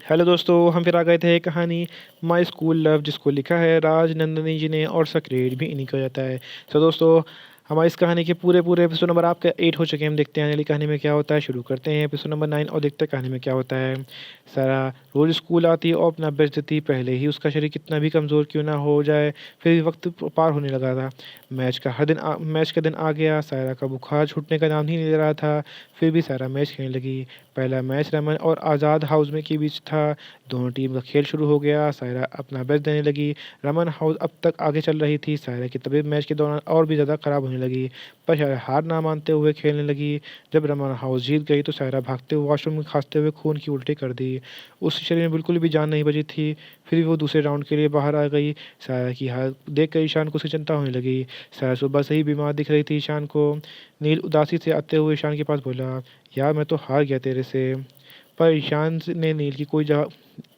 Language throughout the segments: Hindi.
हेलो दोस्तों, हम फिर आ गए थे कहानी माई स्कूल लव, जिसको लिखा है राज नंदनी जी ने और इसका क्रेडिट भी इन्हीं को जाता है। तो दोस्तों, हमारी इस कहानी के पूरे पूरे एपिसोड नंबर आपका 8 हो चुके हैं। हम देखते हैं अगली कहानी में क्या होता है। शुरू करते हैं एपिसोड नंबर 9 और देखते हैं कहानी में क्या होता है। सारा रोज़ स्कूल आती और अपना बेस्ट देती। पहले ही उसका शरीर कितना भी कमज़ोर क्यों ना हो जाए, फिर भी वक्त पार होने लगा था। मैच का दिन आ गया। सायरा का बुखार छूटने का नाम ही नहीं ले रहा था। फिर भी सायरा मैच खेलने लगी। पहला मैच रमन और आज़ाद हाउस में के बीच था। दोनों टीम का खेल शुरू हो गया। सायरा अपना बेस्ट देने लगी। रमन हाउस अब तक आगे चल रही थी। सायरा की तबीयत मैच के दौरान और भी ज़्यादा ख़राब होने लगी, पर सायरा हार ना मानते हुए खेलने लगी। जब रमन हाउस जीत गई तो सायरा भागते हुए वॉशरूम में खांसते हुए खून की उल्टी कर दी। उस शरीर में बिल्कुल भी जान नहीं बची थी। फिर भी वो दूसरे राउंड के लिए बाहर आ गई। सायरा की हालत देख कर ईशान को उसकी चिंता होने लगी। सायरा सुबह से ही बीमार दिख रही थी ईशान को। नील उदासी से आते हुए ईशान के पास बोला, यार मैं तो हार गया तेरे से। पर ईशान ने नील की कोई जवाब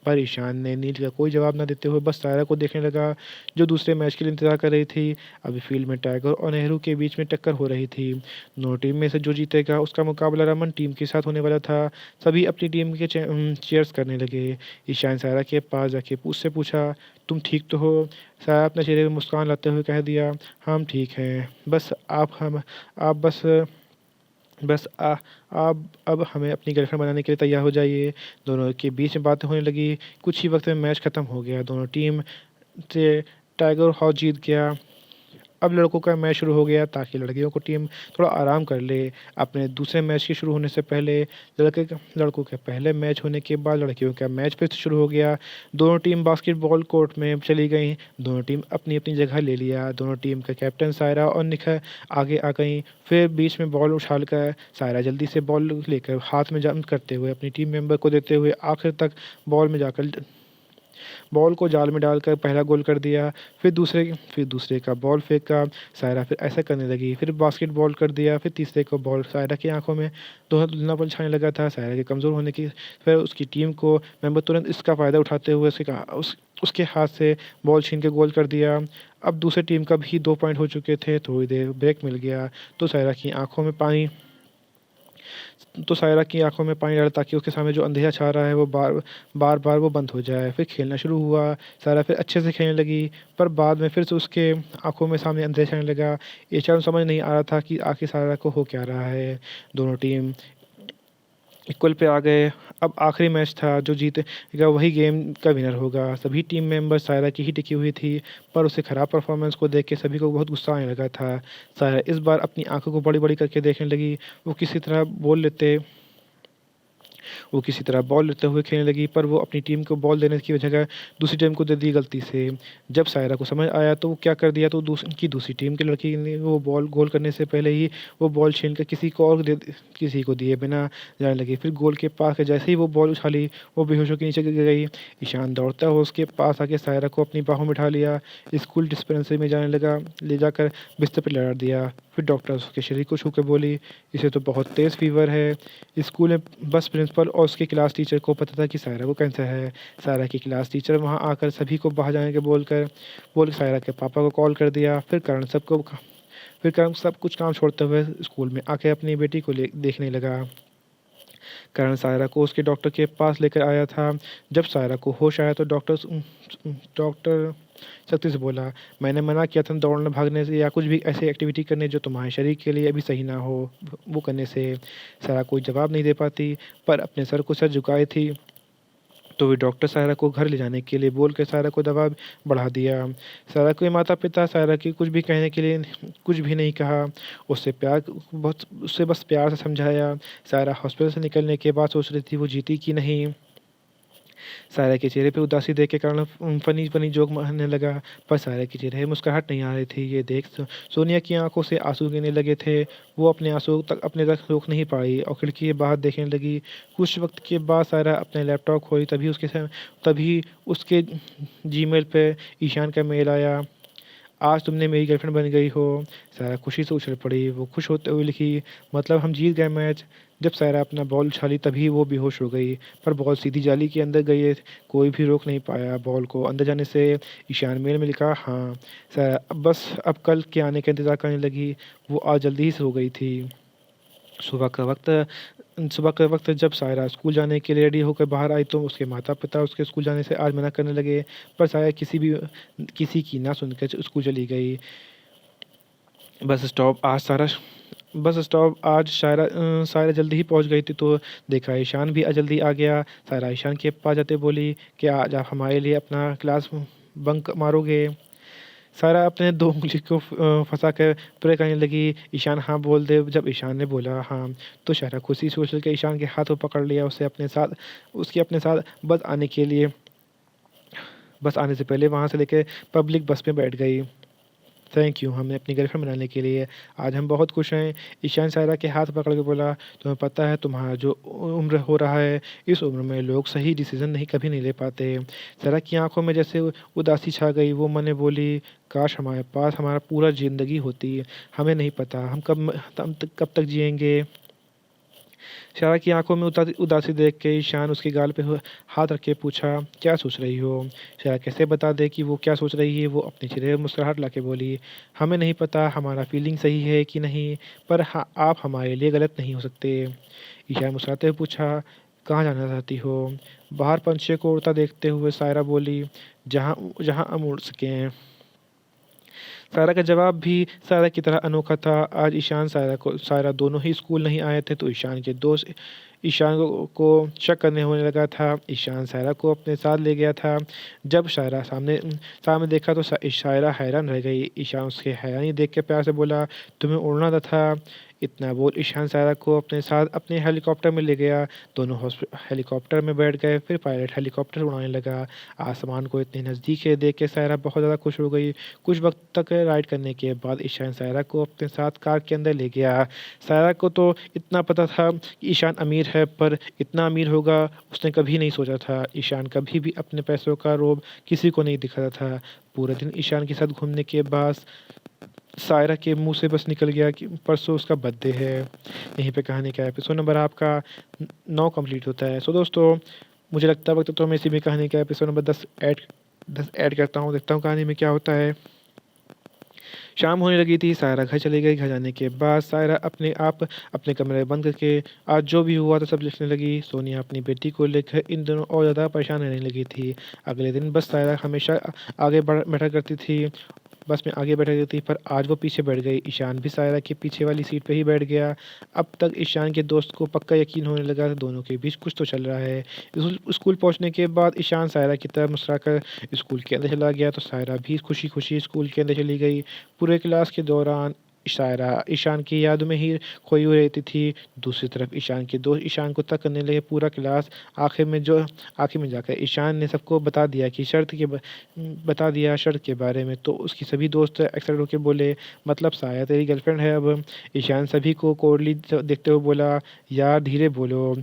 पर ईशान ने नील का कोई जवाब ना देते हुए बस सायरा को देखने लगा, जो दूसरे मैच के लिए इंतजार कर रही थी। अभी फील्ड में टाइगर और नेहरू के बीच में टक्कर हो रही थी। दोनों टीम में से जो जीतेगा उसका मुकाबला रमन टीम के साथ होने वाला था। सभी अपनी टीम के चीयर्स करने लगे। ईशान सायरा के पास जाके उससे पूछा, तुम ठीक तो हो? सायरा अपने चेहरे पर मुस्कान लाते हुए कह दिया, हम ठीक हैं, बस आप बस आप अब हमें अपनी गर्लफ्रेंड बनाने के लिए तैयार हो जाइए। दोनों के बीच में बातें होने लगी। कुछ ही वक्त में मैच ख़त्म हो गया। दोनों टीम से टाइगर हाउस जीत गया। अब लड़कों का मैच शुरू हो गया ताकि लड़कियों को टीम थोड़ा आराम कर ले। अपने दूसरे मैच के शुरू होने से पहले लड़कों के पहले मैच होने के बाद लड़कियों का मैच फिर से शुरू हो गया। दोनों टीम बास्केटबॉल कोर्ट में चली गईं। दोनों टीम अपनी अपनी जगह ले लिया। दोनों टीम का कैप्टन सायरा और निखा आगे आ गईं। फिर बीच में बॉल उछाल कर सायरा जल्दी से बॉल लेकर हाथ में जंप करते हुए अपनी टीम मेंबर को देते हुए आखिर तक बॉल में जाकर बॉल को जाल में डालकर पहला गोल कर दिया। फिर दूसरे का बॉल फेंका। सायरा फिर ऐसा करने लगी। फिर बास्केटबॉल कर दिया। फिर तीसरे को बॉल सायरा की आंखों में धुंधलापन छाने लगा था। सायरा के कमज़ोर होने की फिर उसकी टीम को मेंबर तुरंत इसका फ़ायदा उठाते हुए उसके हाथ से बॉल छीन के गोल कर दिया। अब दूसरी टीम का भी 2 पॉइंट हो चुके थे। थोड़ी देर ब्रेक मिल गया तो सायरा की आंखों में पानी डाला ताकि उसके सामने जो अंधेरा छा रहा है वो बार बार वो बंद हो जाए। फिर खेलना शुरू हुआ। सायरा फिर अच्छे से खेलने लगी, पर बाद में फिर से उसके आंखों में सामने अंधेरा छाने लगा। ईशान समझ नहीं आ रहा था कि आखिर सायरा को हो क्या रहा है। दोनों टीम इक्वल पे आ गए। अब आखिरी मैच था, जो जीतेगा वही गेम का विनर होगा। सभी टीम मेंबर सायरा की ही टिकी हुई थी, पर उसके खराब परफॉर्मेंस को देख के सभी को बहुत गुस्सा आने लगा था। सायरा इस बार अपनी आंखों को बड़ी बड़ी करके देखने लगी। वो किसी तरह बॉल लेते हुए खेलने लगी, पर वो अपनी टीम को बॉल देने की जगह दूसरी टीम को दे दी गलती से। जब सायरा को समझ आया तो वो क्या कर दिया, तो उनकी दूसरी टीम की लड़की ने वो बॉल गोल करने से पहले ही वो बॉल छीन कर किसी को दिए बिना जाने लगी। फिर गोल के पास जैसे ही वो बॉल उछाली, वो बेहोश होकर नीचे गिर गई। ईशान दौड़ता हुआ उसके पास आके सायरा को अपनी बाहों में उठा लिया। स्कूल डिस्पेंसरी में जाने लगा, ले जाकर बिस्तर पर लड़ा दिया। फिर डॉक्टर उसके शरीर को छू कर बोली, इसे तो बहुत तेज़ फीवर है। स्कूल में बस प्रिंसिपल और उसके क्लास टीचर को पता था कि सायरा को कैंसर है। सायरा की क्लास टीचर वहां आकर सभी को बाहर जाने के बोल सायरा के पापा को कॉल कर दिया। फिर करण सब कुछ काम छोड़ते हुए स्कूल में आके अपनी बेटी को देखने लगा। करण सायरा को उसके डॉक्टर के पास लेकर आया था। जब सायरा को होश आया तो डॉक्टर सख्ती से बोला, मैंने मना किया था दौड़ने भागने से या कुछ भी ऐसी एक्टिविटी करने जो तुम्हारे शरीर के लिए अभी सही ना हो, वो करने से। सायरा कोई जवाब नहीं दे पाती, पर अपने सर झुकाए थी। तो वे डॉक्टर सायरा को घर ले जाने के लिए बोलकर सायरा को दबाव बढ़ा दिया। सायरा के माता पिता सायरा की कुछ भी कहने के लिए कुछ भी नहीं कहा। उससे बस प्यार से समझाया। सायरा हॉस्पिटल से निकलने के बाद सोच रही थी वो जीती कि नहीं। सायरा के चेहरे पे उदासी देख के कारण फनी फनी जोक मारने लगा, पर सायरा के चेहरे पे मुस्कुराहट नहीं आ रही थी। ये देख सोनिया की आंखों से आंसू गिरने लगे थे। वो अपने तक रोक नहीं पाई और खिड़की के बाहर देखने लगी। कुछ वक्त के बाद सायरा अपने लैपटॉप खोली, तभी उसके जीमेल पे ईशान का मेल आया, आज तुमने मेरी गर्लफ्रेंड बन गई हो। सायरा खुशी से उछल पड़ी। वो खुश होते हुए लिखी, मतलब हम जीत गए मैच। जब सायरा अपना बॉल उछाली तभी वो बेहोश हो गई, पर बॉल सीधी जाली के अंदर गई। कोई भी रोक नहीं पाया बॉल को अंदर जाने से। ईशान मेल में लिखा, हाँ। सायरा अब कल के आने का इंतज़ार करने लगी। वो आज जल्दी ही सो गई थी। सुबह का वक्त सुबह के वक्त जब सायरा स्कूल जाने के लिए रेडी होकर बाहर आई तो उसके माता पिता उसके स्कूल जाने से आज मना करने लगे, पर सायरा किसी की ना सुनकर स्कूल चली गई। बस स्टॉप आज सारा बस स्टॉप आज सायरा जल्दी ही पहुंच गई थी तो देखा ईशान भी जल्दी आ गया। सायरा ईशान के पास जाते बोली कि आज आप हमारे लिए अपना क्लास बंक मारोगे। सारा अपने 2 उँगली को फँसा कर प्रे करने लगी, ईशान हाँ बोल दे। जब ईशान ने बोला हाँ, तो सारा खुशी सोच के ईशान के हाथों पकड़ लिया, उसे अपने साथ बस आने से पहले वहाँ से लेके पब्लिक बस में बैठ गई। थैंक यू हमें अपनी गर्लफ्रेंड बनाने के लिए, आज हम बहुत खुश हैं। ईशान सायरा के हाथ पकड़ के बोला, तुम्हें पता है तुम्हारा जो उम्र हो रहा है, इस उम्र में लोग सही डिसीज़न नहीं कभी नहीं ले पाते। सायरा की आंखों में जैसे उदासी छा गई, वो मन में बोली, काश हमारे पास हमारा पूरा ज़िंदगी होती, हमें नहीं पता हम कब तक जिएंगे। सायरा की आंखों में उदासी देख के ईशान उसके गाल पे हाथ रख के पूछा, क्या सोच रही हो। सायरा कैसे बता दे कि वो क्या सोच रही है। वो अपने चेहरे पर मुस्कुराहट लाके बोली, हमें नहीं पता हमारा फीलिंग सही है कि नहीं, पर हाँ आप हमारे लिए गलत नहीं हो सकते। ईशान मुस्कुराते हुए पूछा, कहाँ जाना चाहती हो। बाहर पंछियों को उड़ता देखते हुए सायरा बोली, जहाँ जहाँ हम उड़ सकें। सायरा का जवाब भी सायरा की तरह अनोखा था। आज सायरा दोनों ही स्कूल नहीं आए थे तो ईशान के दोस्त ईशान को शक करने होने लगा था। ईशान सायरा को अपने साथ ले गया था। जब सायरा सामने सामने देखा तो सायरा हैरान रह गई। ईशान उसके हैरानी देख के प्यार से बोला, तुम्हें उड़ना था। इतना बोल ईशान सायरा को अपने साथ अपने हेलीकॉप्टर में ले गया। दोनों हेलीकॉप्टर में बैठ गए। फिर पायलट हेलीकॉप्टर उड़ाने लगा। आसमान को इतने नज़दीक से देख के सायरा बहुत ज़्यादा खुश हो गई। कुछ वक्त तक राइड करने के बाद ईशान सायरा को अपने साथ कार के अंदर ले गया। सायरा को तो इतना पता था कि ईशान अमीर है, पर इतना अमीर होगा उसने कभी नहीं सोचा था। ईशान कभी भी अपने पैसों का रौब किसी को नहीं दिखाता था। पूरे दिन ईशान के साथ घूमने के बाद सायरा के मुंह से बस निकल गया कि परसों उसका बर्थडे है। यहीं पे कहानी का एपिसोड नंबर आपका 9 कंप्लीट होता है। सो दोस्तों, मुझे लगता है वक्त तो मैं इसी में कहानी का एपिसोड नंबर 10 ऐड करता हूँ, देखता हूँ कहानी में क्या होता है। शाम होने लगी थी। सायरा घर चली गई। घर जाने के बाद सायरा अपने कमरे में बंद करके आज जो भी हुआ था सब लिखने लगी। सोनिया अपनी बेटी को लेकर इन दिनों और ज़्यादा परेशान रहने लगी थी। अगले दिन बस सायरा हमेशा आगे बैठा करती थी। बस में आगे बैठा करती थी, पर आज वो पीछे बैठ गई। ईशान भी सायरा के पीछे वाली सीट पे ही बैठ गया। अब तक ईशान के दोस्त को पक्का यकीन होने लगा था दोनों के बीच कुछ तो चल रहा है। स्कूल पहुंचने के बाद ईशान सायरा की तरफ मुस्कुराकर स्कूल के अंदर चला गया तो सायरा भी खुशी खुशी स्कूल के अंदर चली गई। पूरे क्लास के दौरान सायरा ईशान की याद में ही खोई हुई रहती थी। दूसरी तरफ ईशान के दोस्त ईशान को तक करने लगे। पूरा क्लास आखिर में जाकर ईशान ने सबको बता दिया शर्त के बारे में। तो उसकी सभी दोस्त एक्साइटेड होकर बोले, मतलब साया तेरी गर्लफ्रेंड है अब। ईशान सभी को कोडली देखते हुए बोला, यार धीरे बोलो।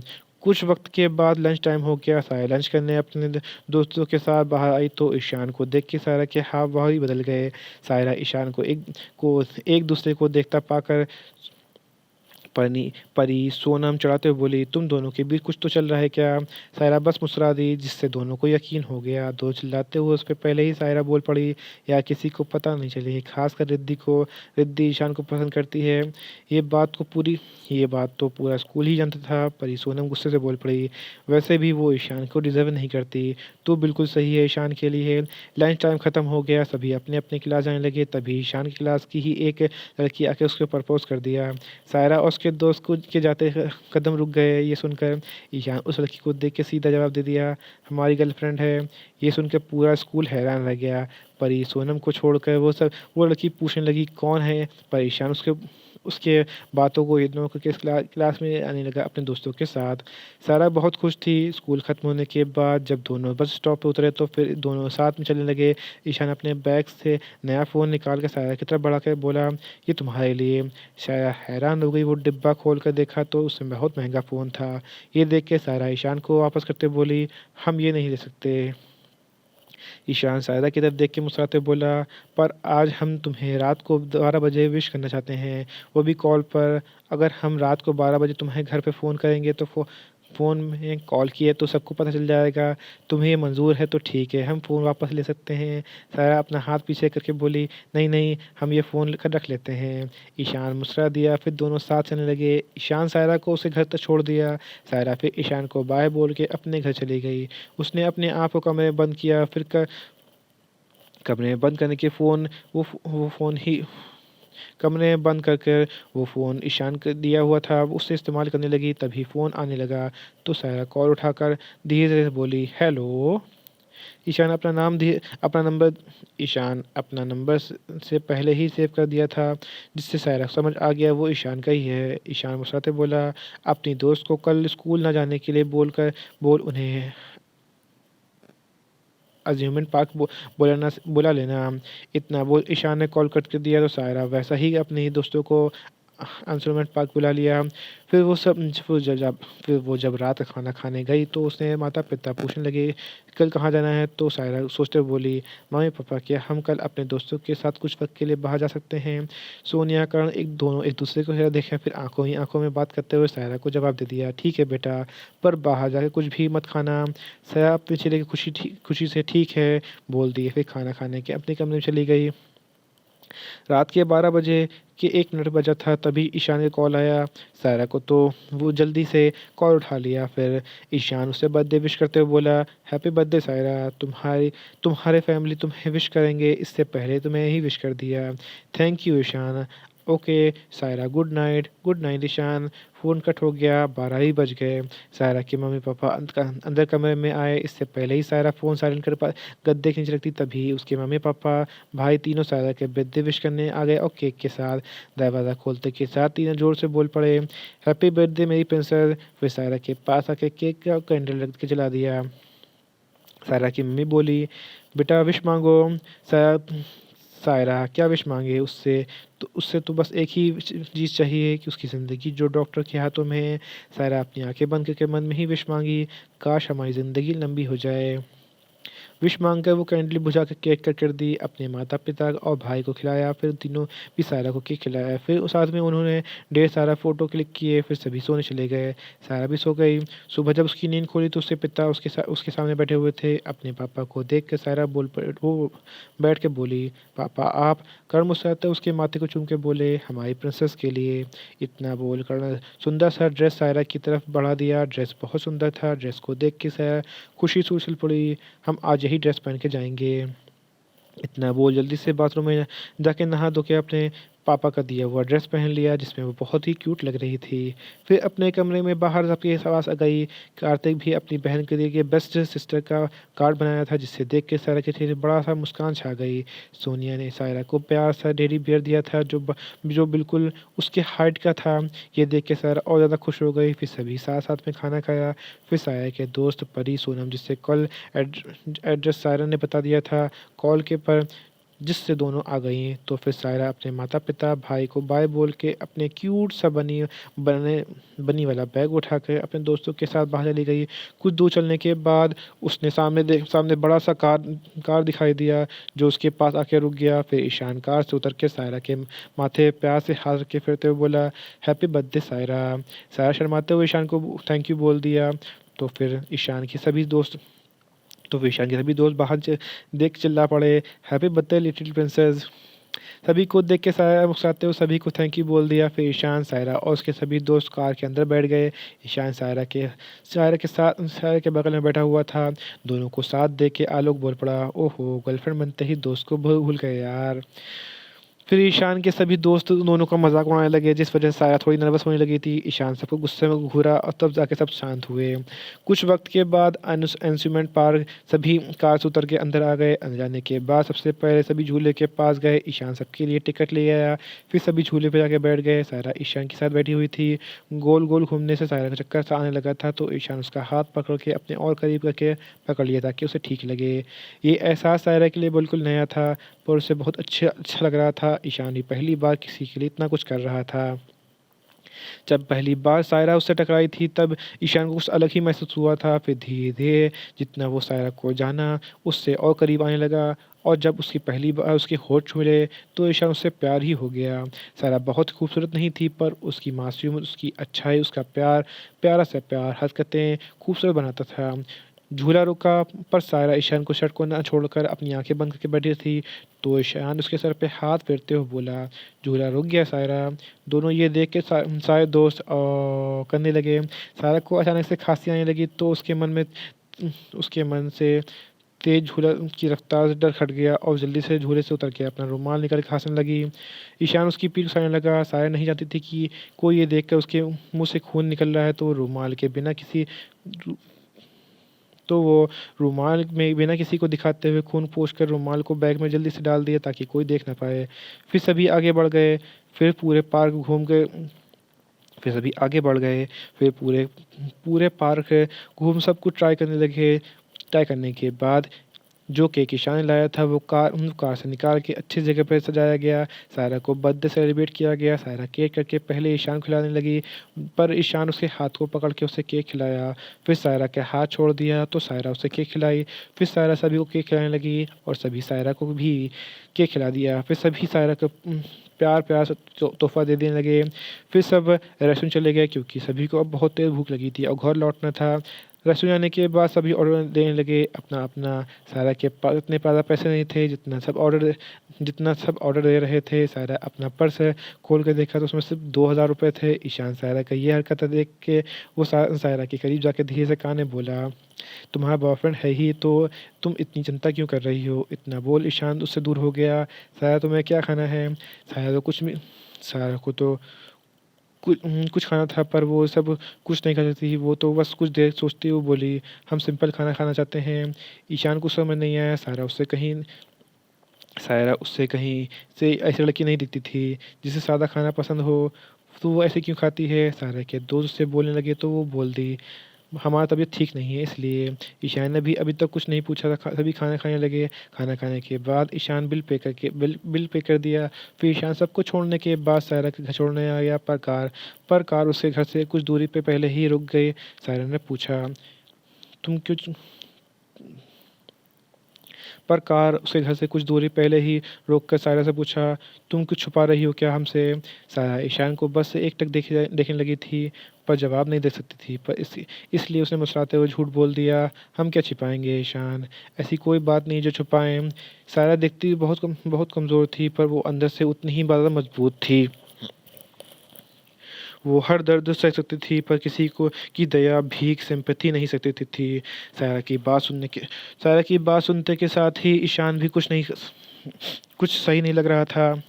कुछ वक्त के बाद लंच टाइम हो गया। साया लंच करने अपने दोस्तों के साथ बाहर आई तो ईशान को देख के सायरा के हाव भाव ही बदल गए। सायरा ईशान एक दूसरे को देखता पाकर परी सोनम चढ़ाते हुए बोली, तुम दोनों के बीच कुछ तो चल रहा है क्या। सायरा बस मुस्कुरा दी, जिससे दोनों को यकीन हो गया। दो चिल्लाते हुए उस पर पहले ही सायरा बोल पड़ी, या किसी को पता नहीं चले, खासकर रिद्धि ईशान को पसंद करती है। ये बात तो पूरा स्कूल ही जानता था। परी सोनम गुस्से से बोल पड़ी, वैसे भी वो ईशान को डिजर्व नहीं करती। तो बिल्कुल सही है ईशान के लिए। लंच टाइम ख़त्म हो गया। सभी अपने अपने क्लास जाने लगे। तभी ईशान की क्लास की ही एक लड़की आके उसको प्रपोज कर दिया। सायरा और उसके दोस्त के जाते कदम रुक गए। ये सुनकर ईशान उस लड़की को देख के सीधा जवाब दे दिया, हमारी गर्लफ्रेंड है। ये सुनकर पूरा स्कूल हैरान रह गया। परी सोनम को छोड़कर वो लड़की पूछने लगी कौन है। पर ईशान उसके बातों को इग्नोर करके क्लास में आने लगा अपने दोस्तों के साथ। सारा बहुत खुश थी। स्कूल ख़त्म होने के बाद जब दोनों बस स्टॉप पे उतरे तो फिर दोनों साथ में चलने लगे। ईशान अपने बैग से नया फ़ोन निकाल कर सायरा की तरफ बढ़ा कर बोला, ये तुम्हारे लिए। सायरा हैरान हो गई। वो डिब्बा खोल कर देखा तो उसमें बहुत महंगा फ़ोन था। ये देख के सायरा ईशान को वापस करते बोली, हम ये नहीं ले सकते। ईशान सायरा की तरफ देख के मुस्कुराते बोला, पर आज हम तुम्हें रात को 12 बजे विश करना चाहते हैं, वो भी कॉल पर। अगर हम रात को 12 बजे तुम्हें घर पे फ़ोन करेंगे फ़ोन में कॉल की है तो सबको पता चल जाएगा, तुम्हें ये मंज़ूर है तो ठीक है, हम फ़ोन वापस ले सकते हैं। सायरा अपना हाथ पीछे करके बोली, नहीं, नहीं, हम ये फ़ोन रख लेते हैं। ईशान मुस्कुरा दिया, फिर दोनों साथ चलने लगे। ईशान सायरा को उसे घर तक छोड़ दिया। सायरा फिर ईशान को बाय बोल के अपने घर चली गई। उसने अपने आप को कमरे में बंद किया, फिर कमरे में बंद करने के फ़ोन वो फ़ोन ही कमरे में बंद कर कर वो फ़ोन ईशान को दिया हुआ था, उससे इस्तेमाल करने लगी। तभी फ़ोन आने लगा, तो सायरा कॉल उठाकर धीरे से बोली, हेलो। ईशान अपना नाम धीरे अपना नंबर ईशान अपना नंबर से पहले ही सेव कर दिया था, जिससे सायरा को समझ आ गया वो ईशान का ही है। ईशान मुस्कुराते बोला, अपनी दोस्त को कल स्कूल ना जाने के लिए बोल उन्हें अज़्यूमेंट पार्क बुला लेना। इतना बोल ईशान ने कॉल कट कर दिया, तो सायरा वैसा ही अपने ही दोस्तों को अज़्यूमेंट पार्क बुला लिया। फिर वो सब फिर वो जब रात का खाना खाने गई तो उसने माता-पिता पूछने लगे, कल कहाँ जाना है? तो सायरा सोचते हुए बोली, मम्मी-पापा क्या हम कल अपने दोस्तों के साथ कुछ वक़्त के लिए बाहर जा सकते हैं? सोनिया, करण दोनों एक दूसरे को देखे, फिर आँखों ही आँखों में बात करते हुए सायरा को जवाब दे दिया, ठीक है बेटा, पर बाहर जाके कुछ भी मत खाना। सायरा अपने चेहरे की खुशी से ठीक है बोल दी, फिर खाना खाने के अपने कमरे में चली गई। रात के 12 बजे के 1 मिनट बजा था, तभी ईशान का कॉल आया। सायरा को तो वो जल्दी से कॉल उठा लिया। फिर ईशान उसे बर्थडे विश करते हुए बोला, हैप्पी बर्थडे सायरा, तुम्हारे फैमिली तुम्हें विश करेंगे, इससे पहले तुम्हें ही विश कर दिया। Thank you Ishaan. Okay Saira, good night Ishaan. Phone cut हो गया, 12 ही बज गए। सायरा के मम्मी-पापा अंदर कमरे में आए, इससे पहले ही सायरा फ़ोन साइलेंट कर गद्दे के नीचे रखती, तभी उसके मम्मी-पापा, भाई तीनों सायरा के बर्थडे विश करने आ गए और केक के साथ दरवाज़ा खोलते के साथ तीनों ज़ोर से बोल पड़े, हैप्पी बर्थडे मेरी प्रिंसेस। फिर सायरा के पास आके केक का कैंडल रख के जला दिया। सायरा की मम्मी बोली, बेटा विश मांगो। सायरा सायरा क्या विश मांगे उससे? तो उससे तो बस एक ही चीज़ चाहिए कि उसकी ज़िंदगी जो डॉक्टर के हाथों में है। सायरा अपनी आंखें बंद करके मन में ही विश मांगी, काश हमारी ज़िंदगी लंबी हो जाए। विश मांगकर वो कैंडल बुझा के केक कट कर दी, अपने माता-पिता और भाई को खिलाया, फिर तीनों भी सायरा को केक खिलाया। फिर साथ में उन्होंने ढेर सारा फ़ोटो क्लिक किए, फिर सभी सोने चले गए। सायरा भी सो गई। सुबह जब उसकी नींद खुली तो उसके पिता उसके सामने बैठे हुए थे। अपने पापा को देख कर सायरा वो बैठ के बोली, पापा आप? कर्ण मुस्कुराते उसके माथे को चूम के बोले, हमारी प्रिंसेस के लिए। इतना बोल कर्ण सुंदर सा ड्रेस सायरा की तरफ बढ़ा दिया। ड्रेस बहुत सुंदर था। ड्रेस को देख के सायरा खुशी से उछल पड़ी, हम आज यही ड्रेस पहन के जाएँगे। इतना बोल जल्दी से बाथरूम में जाके नहा धो के अपने पापा का दिया हुआ ड्रेस पहन लिया, जिसमें वो बहुत ही क्यूट लग रही थी। फिर अपने कमरे में बाहर सबके पास आ गई। कार्तिक भी अपनी बहन के लिए बेस्ट सिस्टर का कार्ड बनाया था, जिसे देख के सायरा के चेहरे बड़ा-सा मुस्कान छा गई। सोनिया ने सायरा को प्यार सा टेडी बियर दिया था, जो बिल्कुल उसके हाइट का था। ये देख के सायरा और ज़्यादा खुश हो गई। फिर सभी साथ-साथ में खाना खाया। फिर सायरा के दोस्त परी, सोनम, जिससे कल एड्रेस सायरा ने बता दिया था कॉल के पर, जिससे दोनों आ गईं। तो फिर सायरा अपने माता-पिता, भाई को बाय बोल के अपने क्यूट सा बनी वाला बैग उठाकर अपने दोस्तों के साथ बाहर चली गई। कुछ दूर चलने के बाद उसने सामने बड़ा-सा कार दिखाई दिया, जो उसके पास आके रुक गया। फिर ईशान कार से उतर के सायरा के माथे प्यार से हाथ रख के फिरते हुए बोला, हैप्पी बर्थडे सायरा। सायरा शर्माते हुए ईशान को थैंक यू बोल दिया। तो फिर ईशान के सभी दोस्त बाहर देख चिल्ला पड़े, हैप्पी बर्थडे लिटिल प्रिंसेस। सभी को देख के सायरा मुस्कुराते हुए सभी को थैंक यू बोल दिया। फिर ईशान, सायरा और उसके सभी दोस्त कार के अंदर बैठ गए। ईशान सायरा के बगल में बैठा हुआ था। दोनों को साथ देख के आलोक बोल पड़ा, ओहो गर्लफ्रेंड बनते ही दोस्त को भूल गए यार। फिर ईशान के सभी दोस्त दोनों का मज़ाक उड़ाने लगे, जिस वजह से साया थोड़ी नर्वस होने लगी थी। ईशान सबको गुस्से में घूरा और तब जाके सब शांत हुए। कुछ वक्त के बाद एम्यूज़मेंट पार्क, सभी कार से उतर के अंदर आ गए। अंदर जाने के बाद सबसे पहले सभी झूले के पास गए। ईशान सबके लिए टिकट ले आया। फिर सभी झूले पे जाके बैठ गए। सायरा ईशान के साथ बैठी हुई थी। गोल गोल घूमने से सायरा का चक्कर सा आने लगा था, तो ईशान उसका हाथ पकड़ के अपने और करीब करके पकड़ लिया ताकि उसे ठीक लगे। ये एहसास सायरा के लिए बिल्कुल नया था, पर उसे बहुत अच्छा अच्छा लग रहा था। ईशान भी पहली बार किसी के लिए इतना कुछ कर रहा था। जब पहली बार सायरा उससे टकराई थी तब ईशान को कुछ अलग ही महसूस हुआ था। फिर धीरे-धीरे जितना वो सायरा को जाना, उससे और करीब आने लगा और जब उसकी पहली बार उसके होठ छुए तो ईशान उससे प्यार ही हो गया। सायरा बहुत खूबसूरत नहीं थी पर उसकी मासूमियत, उसकी अच्छाई, उसका प्यार, प्यारा सा प्यार, हरकतें खूबसूरत बनाता था। झूला रुका पर सायरा ईशान को शर्ट को ना छोड़कर अपनी आँखें बंद करके बैठी थी। तो ईशान उसके सर पे हाथ फेरते हुए बोला, "झूला रुक गया सायरा।" दोनों ये देख के सारे दोस्त करने लगे। सायरा को अचानक से खाँसी आने लगी तो उसके मन से तेज़ झूला की रफ्तार से डर हट गया और जल्दी से झूले से उतर के अपना रुमाल निकाल के हँसने लगी। ईशान उसकी पीठ सहने लगा। सायरा नहीं चाहती थी कि कोई ये देखकर उसके मुँह से खून निकल रहा है तो वो रुमाल में बिना किसी को दिखाते हुए खून पोंछकर रुमाल को बैग में जल्दी से डाल दिया ताकि कोई देख ना पाए। फिर सभी आगे बढ़ गए। फिर पूरे पार्क घूम गए फिर सभी आगे बढ़ गए। फिर पूरे पूरे पार्क घूम सब कुछ ट्राई करने के बाद जो केक ईशान ने लाया था वो कार से निकाल के अच्छी जगह पे सजाया गया। सायरा को बर्थडे सेलिब्रेट किया गया। सायरा केक करके पहले ईशान को खिलाने लगी पर ईशान उसके हाथ को पकड़ के उसे केक खिलाया। फिर सायरा के हाथ छोड़ दिया तो सायरा उसे केक खिलाई। फिर सायरा सभी को केक खिलाने लगी और सभी सायरा को भी केक खिला दिया। फिर सभी सायरा को प्यार से तोहफ़ा दे देने लगे। फिर सब रेस्टोरेंट चले गए क्योंकि सभी को अब बहुत तेज़ भूख लगी थी और घर लौटना था। रेस्टोरेंट जाने के बाद सभी ऑर्डर देने लगे अपना-अपना। सायरा के पास इतने ज़्यादा पैसे नहीं थे जितना सब ऑर्डर दे रहे थे। सायरा अपना पर्स खोल के देखा तो उसमें सिर्फ़ ₹2000 थे। ईशान सायरा का ये हरकत देख के वो सायरा के करीब जाके धीरे से कान में बोला, "तुम्हारा बॉयफ्रेंड है ही तो तुम इतनी चिंता क्यों कर रही हो?" इतना बोल ईशान उससे दूर हो गया। "सायरा तुम्हें क्या खाना है?" सायरा को तो कुछ खाना था पर वो सब कुछ नहीं खा सकती थी। वो तो बस कुछ देर सोचती हुई बोली, "हम सिंपल खाना खाना चाहते हैं।" ईशान को समझ नहीं आया। सायरा उससे कहीं से ऐसी लड़की नहीं दिखती थी जिसे सादा खाना पसंद हो, तो वो ऐसे क्यों खाती है? सायरा के दोस्त उससे बोलने लगे तो वो बोल दी, "हमारा तबीयत ठीक नहीं है इसलिए।" ईशान ने भी अभी तक कुछ नहीं पूछा था। सभी खाना खाने लगे। खाना खाने के बाद ईशान बिल पे कर दिया। फिर ईशान सबको छोड़ने के बाद सायरा के घर छोड़ने आ गया पर कार उसके घर से कुछ दूरी पे पहले ही रुक गई। सायरा ने पूछा, "तुम क्यों पर कार उसके घर से कुछ दूरी पहले ही रोककर सायरा से पूछा, "तुम कुछ छुपा रही हो क्या हमसे?" सायरा ईशान को बस से एकटक देखने लगी थी, पर जवाब नहीं दे सकती थी। इसलिए उसने मुस्कुराते हुए झूठ बोल दिया, "हम क्या छिपाएँगे ईशान, ऐसी कोई बात नहीं जो छुपाएँ।" सायरा दिखती बहुत कमज़ोर थी, पर वो अंदर से उतनी ही ज़्यादा मज़बूत थी। वो हर दर्द सह सकती थी पर किसी को की दया, भीख, सिम्पैथी नहीं सकती थी। सायरा की बात सुनते के साथ ही ईशान भी कुछ सही नहीं लग रहा था।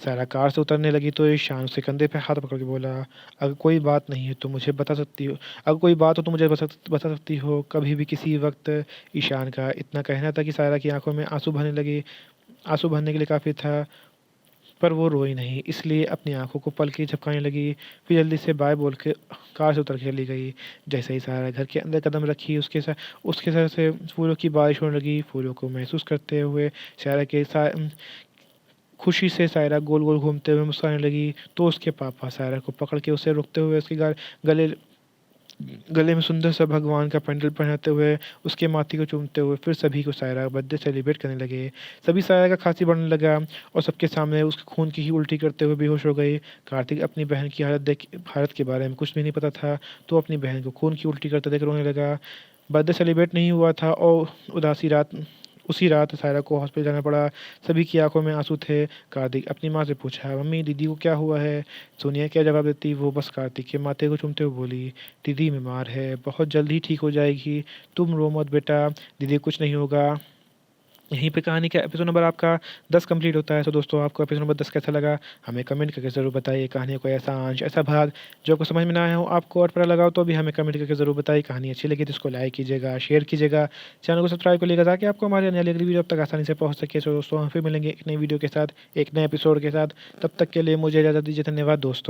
सायरा कार से उतरने लगी तो ईशान उसके कंधे पे हाथ पकड़ के बोला, "अगर कोई बात नहीं है तो मुझे बता सकती हो अगर कोई बात हो तो मुझे बता सकती हो कभी भी किसी वक़्त।" ईशान का इतना कहना था कि सायरा की आँखों में आँसू भरने के लिए काफ़ी था। पर वो रोई नहीं, इसलिए अपनी आँखों को पलकें झपकाने लगी। फिर जल्दी से बाय बोल के कार से उतर के चली गई। जैसे ही सारा घर के अंदर कदम रखी, उसके सर से फूलों की बारिश होने लगी। फूलों को महसूस करते हुए सायरा के सा खुशी से सायरा गोल-गोल घूमते हुए मुस्कुराने लगी, तो उसके पापा सायरा को पकड़ के उसे रोकते हुए उसके गले गले में सुंदर सा भगवान का पेंडेंट पहनाते हुए, उसके माथे को चूमते हुए फिर सभी को सायरा का बर्थडे सेलिब्रेट करने लगे। सभी सायरा का खाँसी बढ़ने लगा और सबके सामने उसके खून की ही उल्टी करते हुए बेहोश हो गई। कार्तिक अपनी बहन की हालत के बारे में कुछ भी नहीं पता था, तो अपनी बहन को खून की उल्टी करते देख रोने लगा। बर्थडे सेलिब्रेट नहीं हुआ था और उसी रात सायरा को हॉस्पिटल जाना पड़ा। सभी की आँखों में आँसू थे। कार्तिक अपनी माँ से पूछा, "मम्मी दीदी को क्या हुआ है?" सोनिया क्या जवाब देती, वो बस कार्तिक के माथे को चूमते हुए बोली, "दीदी बीमार है, बहुत जल्द ही ठीक हो जाएगी। तुम रो मत बेटा, दीदी को कुछ नहीं होगा।" यहीं पे कहानी का एपिसोड नंबर आपका 10 कंप्लीट होता है। तो दोस्तों आपको एपिसोड नंबर 10 कैसा लगा? हमें कमेंट करके ज़रूर बताइए। कहानी का कोई ऐसा अंश, ऐसा भाग जो आपको समझ में ना आया हो, आपको और पता लगा हो तो भी हमें कमेंट करके ज़रूर बताइए। कहानी अच्छी लगी तो इसको लाइक कीजिएगा, शेयर कीजिएगा, चैनल को सब्सक्राइब कर लीजिएगा ताकि आपको हमारी आने वाली अगली वीडियो अब तक आसानी से पहुँच सके। तो दोस्तों हम फिर मिलेंगे एक नई वीडियो के साथ, एक नए एपिसोड के साथ। तब तक के लिए मुझे इजाज़त दीजिए। धन्यवाद दोस्तों।